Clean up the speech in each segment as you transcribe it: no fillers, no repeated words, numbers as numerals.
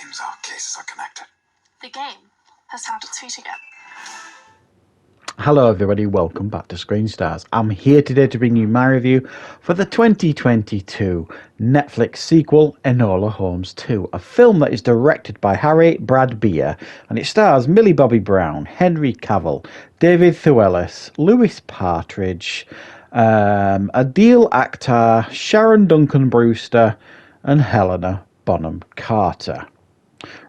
Seems our cases are connected. The game has found its feet again. Hello everybody, welcome back to Screenstars. I'm here today to bring you my review for the 2022 Netflix sequel Enola Holmes 2, a film that is directed by Harry Brad Beer, and it stars Millie Bobby Brown, Henry Cavill, David Thewlis, Lewis Partridge, Adil Akhtar, Sharon Duncan Brewster, and Helena Bonham Carter.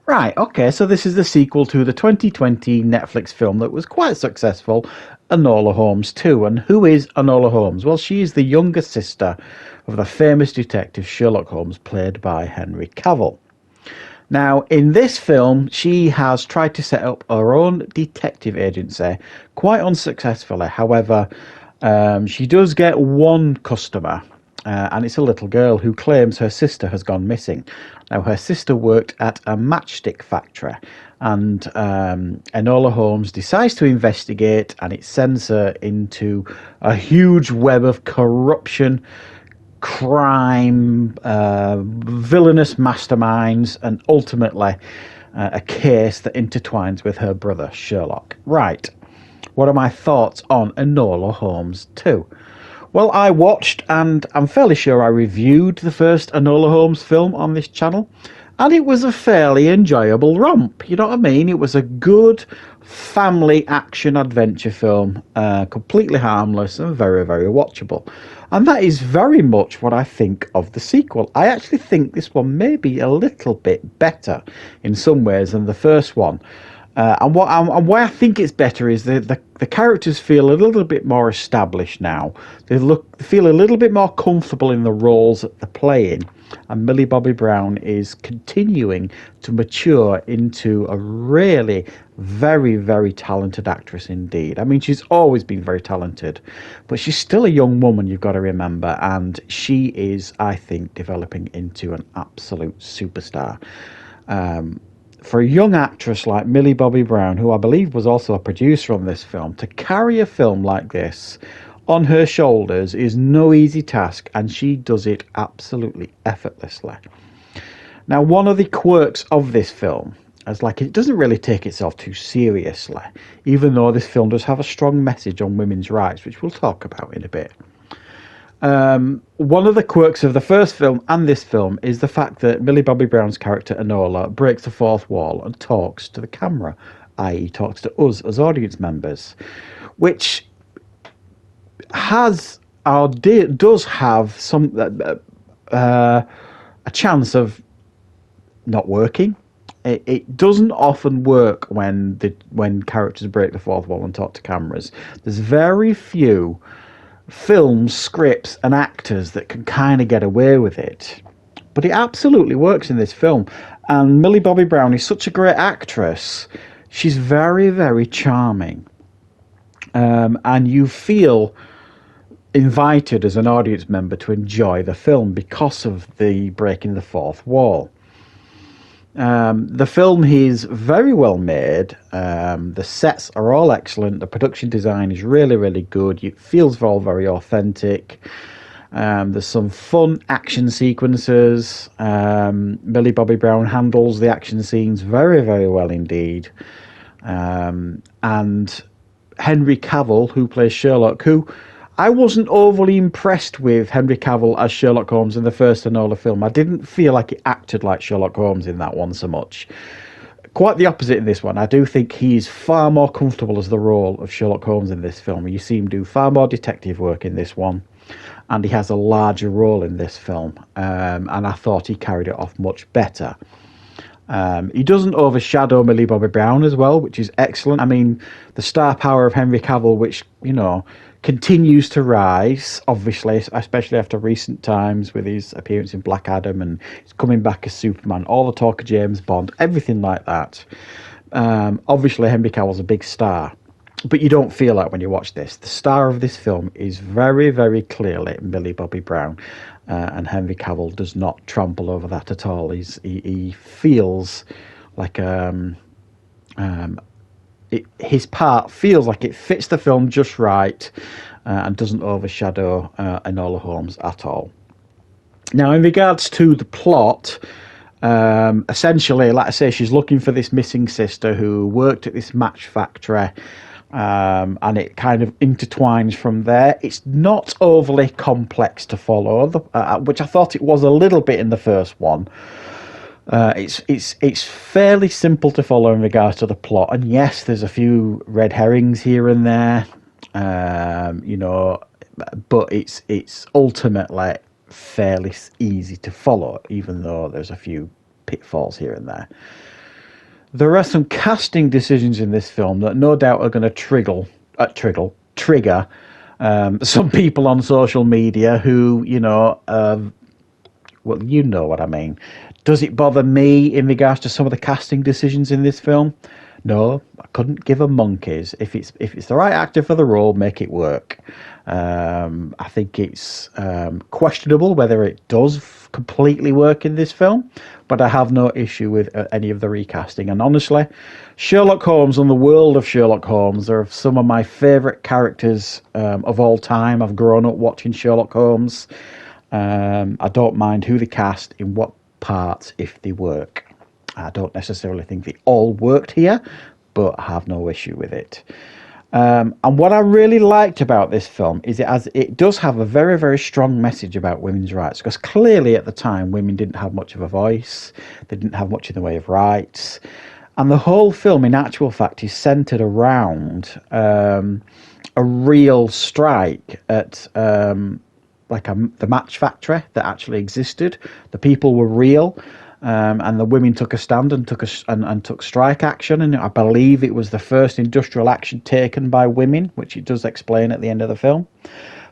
Right, okay, so this is the sequel to the 2020 Netflix film that was quite successful, Enola Holmes 2. And who is Enola Holmes? Well, she is the younger sister of the famous detective Sherlock Holmes, played by Henry Cavill. Now, in this film, she has tried to set up her own detective agency, quite unsuccessfully. However, she does get one customer, and it's a little girl who claims her sister has gone missing. Now, her sister worked at a matchstick factory, and Enola Holmes decides to investigate, and it sends her into a huge web of corruption, crime, villainous masterminds, and ultimately a case that intertwines with her brother, Sherlock. Right, what are my thoughts on Enola Holmes 2? Well, I watched, and I'm fairly sure I reviewed the first Enola Holmes film on this channel, and it was a fairly enjoyable romp, you know what I mean? It was a good family action adventure film, completely harmless and very, very watchable. And that is very much what I think of the sequel. I actually think this one may be a little bit better in some ways than the first one. And why I think it's better is the characters feel a little bit more established now. They feel a little bit more comfortable in the roles that they're playing. And Millie Bobby Brown is continuing to mature into a really very, very talented actress indeed. I mean, she's always been very talented, but she's still a young woman, you've got to remember. And she is, I think, developing into an absolute superstar. For a young actress like Millie Bobby Brown, who I believe was also a producer on this film, to carry a film like this on her shoulders is no easy task, and she does it absolutely effortlessly. Now, one of the quirks of this film is it doesn't really take itself too seriously, even though this film does have a strong message on women's rights, which we'll talk about in a bit. One of the quirks of the first film and this film is the fact that Millie Bobby Brown's character Enola breaks the fourth wall and talks to the camera, i.e. talks to us as audience members, which has does have some a chance of not working. It doesn't often work when characters break the fourth wall and talk to cameras. There's very few films, scripts and actors that can kind of get away with it, but it absolutely works in this film. And Millie Bobby Brown is such a great actress. She's very, very charming, and you feel invited as an audience member to enjoy the film because of the breaking the fourth wall. The film is very well made. The sets are all excellent. The production design is really, really good. It feels all very authentic. There's some fun action sequences. Millie Bobby Brown handles the action scenes very, very well indeed. And Henry Cavill, who plays Sherlock, who I wasn't overly impressed with Henry Cavill as Sherlock Holmes in the first Enola film. I didn't feel like he acted like Sherlock Holmes in that one so much. Quite the opposite in this one. I do think he's far more comfortable as the role of Sherlock Holmes in this film. You see him do far more detective work in this one, and he has a larger role in this film. And I thought he carried it off much better. He doesn't overshadow Millie Bobby Brown as well, which is excellent. I mean, the star power of Henry Cavill, which, you know, continues to rise, obviously, especially after recent times with his appearance in Black Adam and he's coming back as Superman, all the talk of James Bond, everything like that. Obviously, Henry Cavill's a big star, but you don't feel that when you watch this. The star of this film is very, very clearly Millie Bobby Brown, and Henry Cavill does not trample over that at all. He feels like his part feels like it fits the film just right, and doesn't overshadow Enola Holmes at all. Now, in regards to the plot, Essentially, like I say, she's looking for this missing sister who worked at this match factory, and it kind of intertwines from there. It's not overly complex to follow, which I thought it was a little bit in the first one. It's fairly simple to follow in regards to the plot, and yes, there's a few red herrings here and there, but it's ultimately fairly easy to follow, even though there's a few pitfalls here and there. There are some casting decisions in this film that no doubt are going to trigger some people on social media who, well, you know what I mean. Does it bother me in regards to some of the casting decisions in this film? No, I couldn't give a monkeys. If it's the right actor for the role, make it work. I think it's questionable whether it does completely work in this film, but I have no issue with any of the recasting. And honestly, Sherlock Holmes and the world of Sherlock Holmes are some of my favourite characters of all time. I've grown up watching Sherlock Holmes. I don't mind who they cast in what parts if they work. I don't necessarily think they all worked here, but I have no issue with it. And what I really liked about this film is it does have a very, very strong message about women's rights, because clearly at the time women didn't have much of a voice, they didn't have much in the way of rights, and the whole film in actual fact is centered around a real strike at the match factory that actually existed. The people were real. And the women took a stand and took strike action, and I believe it was the first industrial action taken by women, which it does explain at the end of the film.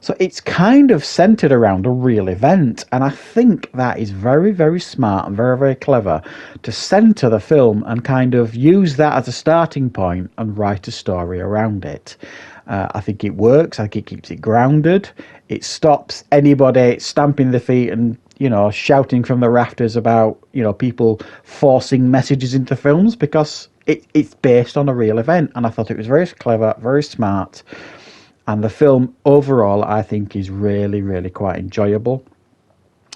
So it's kind of centered around a real event, and I think that is very, very smart and very, very clever to center the film and kind of use that as a starting point and write a story around it. I think it works. I think it keeps it grounded. It stops anybody stamping their feet and shouting from the rafters about, people forcing messages into films, because it's based on a real event. And I thought it was very clever, very smart. And the film overall, I think, is really, really quite enjoyable.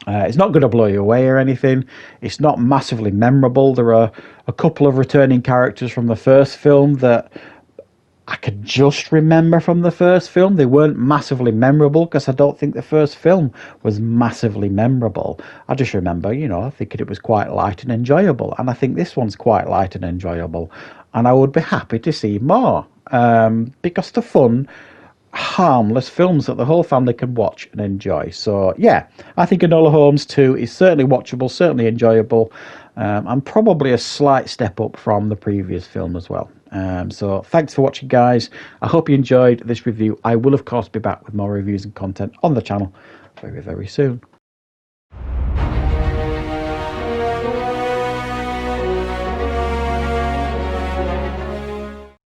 It's not going to blow you away or anything. It's not massively memorable. There are a couple of returning characters from the first film that I could just remember from the first film. They weren't massively memorable because I don't think the first film was massively memorable. I just remember, thinking it was quite light and enjoyable. And I think this one's quite light and enjoyable. And I would be happy to see more, because they're fun, harmless films that the whole family can watch and enjoy. So, yeah, I think Enola Holmes 2 is certainly watchable, certainly enjoyable, and probably a slight step up from the previous film as well. So thanks for watching, guys. I hope you enjoyed this review. I will, of course, be back with more reviews and content on the channel very, very soon.